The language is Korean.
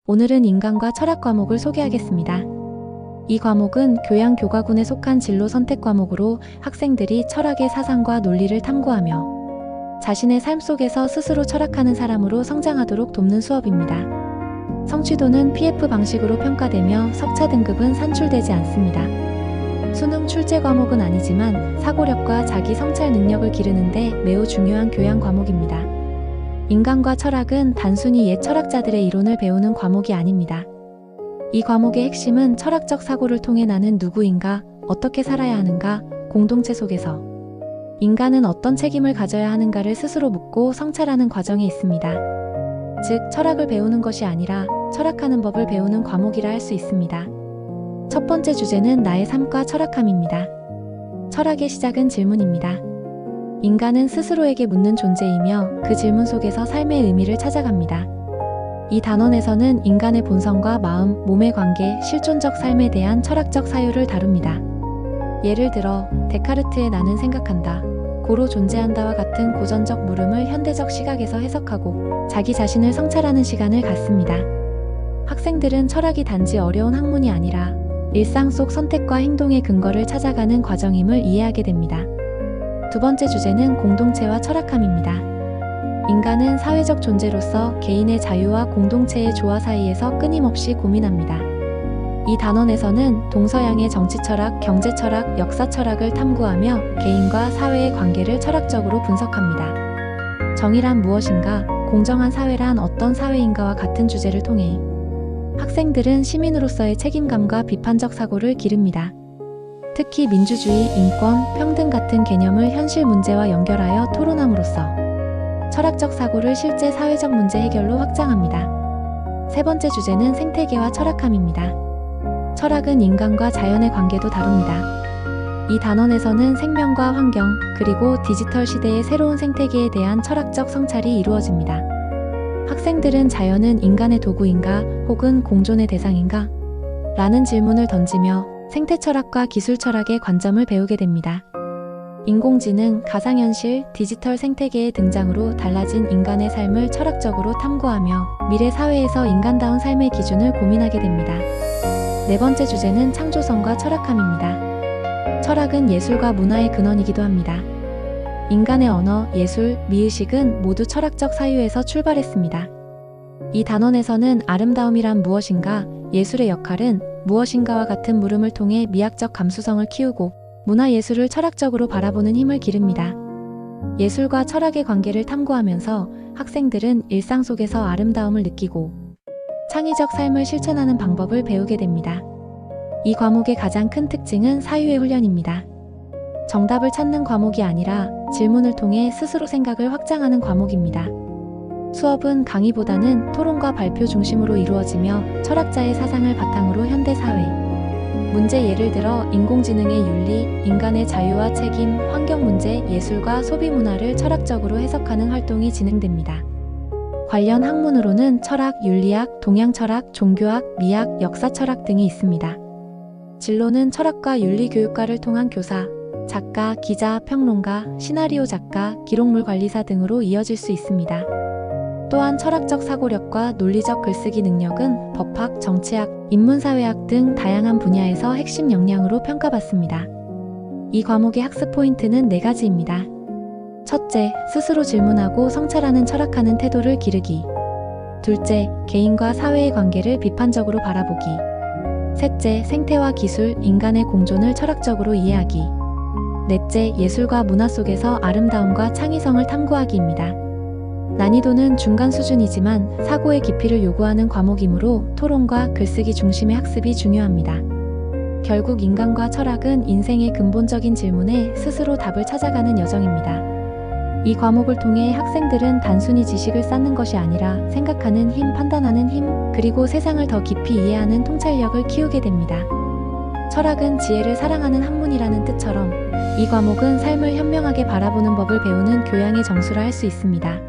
오늘은 인간과 철학 과목을 소개하겠습니다. 이 과목은 교양교과군에 속한 진로 선택 과목으로 학생들이 철학의 사상과 논리를 탐구하며 자신의 삶 속에서 스스로 철학하는 사람으로 성장하도록 돕는 수업입니다. 성취도는 PF 방식으로 평가되며 석차 등급은 산출되지 않습니다. 수능 출제 과목은 아니지만 사고력과 자기 성찰 능력을 기르는데 매우 중요한 교양 과목입니다. 인간과 철학은 단순히 옛 철학자들의 이론을 배우는 과목이 아닙니다. 이 과목의 핵심은 철학적 사고를 통해 나는 누구인가, 어떻게 살아야 하는가, 공동체 속에서 인간은 어떤 책임을 가져야 하는가를 스스로 묻고 성찰하는 과정에 있습니다. 즉, 철학을 배우는 것이 아니라 철학하는 법을 배우는 과목이라 할 수 있습니다. 첫 번째 주제는 나의 삶과 철학함입니다. 철학의 시작은 질문입니다. 인간은 스스로에게 묻는 존재이며 그 질문 속에서 삶의 의미를 찾아갑니다. 이 단원에서는 인간의 본성과 마음, 몸의 관계, 실존적 삶에 대한 철학적 사유를 다룹니다. 예를 들어 데카르트의 나는 생각한다, 고로 존재한다와 같은 고전적 물음을 현대적 시각에서 해석하고 자기 자신을 성찰하는 시간을 갖습니다. 학생들은 철학이 단지 어려운 학문이 아니라 일상 속 선택과 행동의 근거를 찾아가는 과정임을 이해하게 됩니다. 두 번째 주제는 공동체와 철학함입니다. 인간은 사회적 존재로서 개인의 자유와 공동체의 조화 사이에서 끊임없이 고민합니다. 이 단원에서는 동서양의 정치 철학, 경제 철학, 역사 철학을 탐구하며 개인과 사회의 관계를 철학적으로 분석합니다. 정의란 무엇인가, 공정한 사회란 어떤 사회인가와 같은 주제를 통해 학생들은 시민으로서의 책임감과 비판적 사고를 기릅니다. 특히 민주주의, 인권, 평등 같은 개념을 현실 문제와 연결하여 토론함으로써 철학적 사고를 실제 사회적 문제 해결로 확장합니다. 세 번째 주제는 생태계와 철학함입니다. 철학은 인간과 자연의 관계도 다룹니다. 이 단원에서는 생명과 환경, 그리고 디지털 시대의 새로운 생태계에 대한 철학적 성찰이 이루어집니다. 학생들은 자연은 인간의 도구인가, 혹은 공존의 대상인가? 라는 질문을 던지며 생태 철학과 기술 철학의 관점을 배우게 됩니다. 인공지능, 가상현실, 디지털 생태계의 등장으로 달라진 인간의 삶을 철학적으로 탐구하며 미래 사회에서 인간다운 삶의 기준을 고민하게 됩니다. 네 번째 주제는 창조성과 철학함입니다. 철학은 예술과 문화의 근원이기도 합니다. 인간의 언어, 예술, 미의식은 모두 철학적 사유에서 출발했습니다. 이 단원에서는 아름다움이란 무엇인가, 예술의 역할은 무엇인가와 같은 물음을 통해 미학적 감수성을 키우고 문화예술을 철학적으로 바라보는 힘을 기릅니다. 예술과 철학의 관계를 탐구하면서 학생들은 일상 속에서 아름다움을 느끼고 창의적 삶을 실천하는 방법을 배우게 됩니다. 이 과목의 가장 큰 특징은 사유의 훈련입니다. 정답을 찾는 과목이 아니라 질문을 통해 스스로 생각을 확장하는 과목입니다. 수업은 강의보다는 토론과 발표 중심으로 이루어지며 철학자의 사상을 바탕으로 현대사회 문제, 예를 들어 인공지능의 윤리, 인간의 자유와 책임, 환경 문제, 예술과 소비 문화를 철학적으로 해석하는 활동이 진행됩니다. 관련 학문으로는 철학, 윤리학, 동양철학, 종교학, 미학, 역사철학 등이 있습니다. 진로는 철학과 윤리교육과를 통한 교사, 작가, 기자, 평론가, 시나리오 작가, 기록물 관리사 등으로 이어질 수 있습니다. 또한 철학적 사고력과 논리적 글쓰기 능력은 법학, 정치학, 인문사회학 등 다양한 분야에서 핵심 역량으로 평가받습니다. 이 과목의 학습 포인트는 4가지입니다. 첫째, 스스로 질문하고 성찰하는 철학하는 태도를 기르기. 둘째, 개인과 사회의 관계를 비판적으로 바라보기. 셋째, 생태와 기술, 인간의 공존을 철학적으로 이해하기. 넷째, 예술과 문화 속에서 아름다움과 창의성을 탐구하기입니다. 난이도는 중간 수준이지만 사고의 깊이를 요구하는 과목이므로 토론과 글쓰기 중심의 학습이 중요합니다. 결국 인간과 철학은 인생의 근본적인 질문에 스스로 답을 찾아가는 여정입니다. 이 과목을 통해 학생들은 단순히 지식을 쌓는 것이 아니라 생각하는 힘, 판단하는 힘, 그리고 세상을 더 깊이 이해하는 통찰력을 키우게 됩니다. 철학은 지혜를 사랑하는 학문이라는 뜻처럼 이 과목은 삶을 현명하게 바라보는 법을 배우는 교양의 정수라 할 수 있습니다.